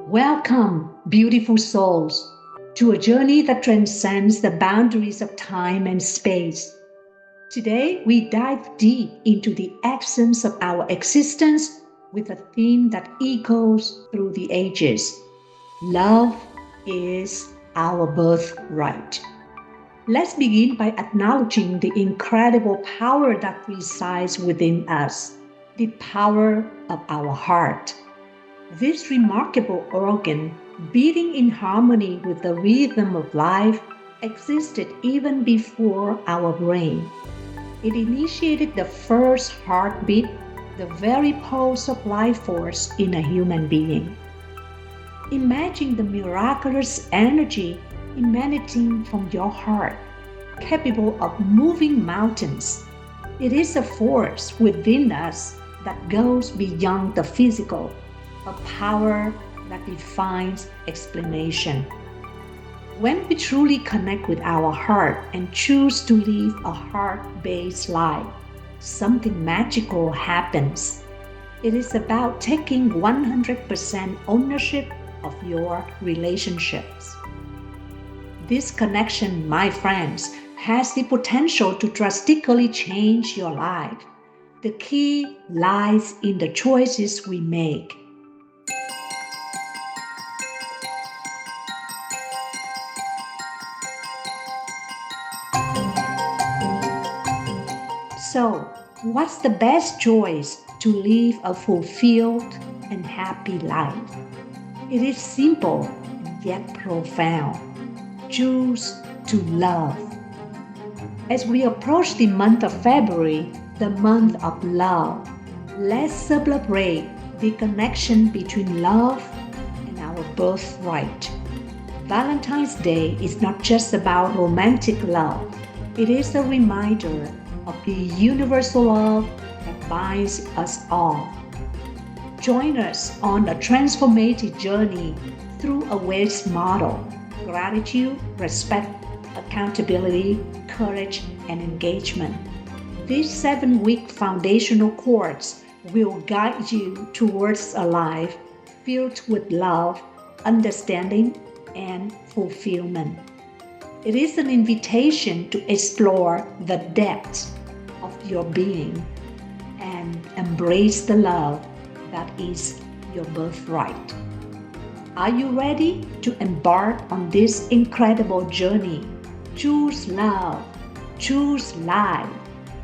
Welcome, beautiful souls, to a journey that transcends the boundaries of time and space. Today, we dive deep into the essence of our existence with a theme that echoes through the ages. Love is our birthright. Let's begin by acknowledging the incredible power that resides within us, the power of our heart. This remarkable organ, beating in harmony with the rhythm of life, existed even before our brain. It initiated the first heartbeat, the very pulse of life force in a human being. Imagine the miraculous energy emanating from your heart, capable of moving mountains. It is a force within us that goes beyond the physical, a power that defies explanation. When we truly connect with our heart and choose to live a heart-based life, something magical happens. It is about taking 100% ownership of your relationships. This connection, my friends, has the potential to drastically change your life. The key lies in the choices we make. So, what's the best choice to live a fulfilled and happy life? It is simple yet profound. Choose to love. As we approach the month of February, the month of love, let's celebrate the connection between love and our birthright. Valentine's Day is not just about romantic love. It is a reminder of the universal love that binds us all. Join us on a transformative journey through a G.R.A.C.E model: gratitude, respect, accountability, courage, and engagement. This 7-week foundational course will guide you towards a life filled with love, understanding, and fulfillment. It is an invitation to explore the depths of your being and embrace the love that is your birthright. Are you ready to embark on this incredible journey? Choose love, choose life.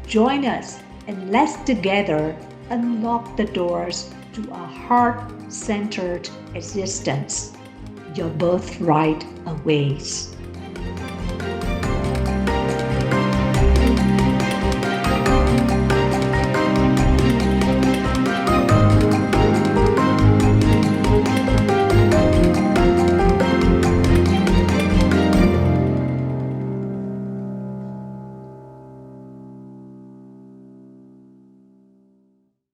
Join us and let's together unlock the doors to a heart-centered existence. Your birthright awaits.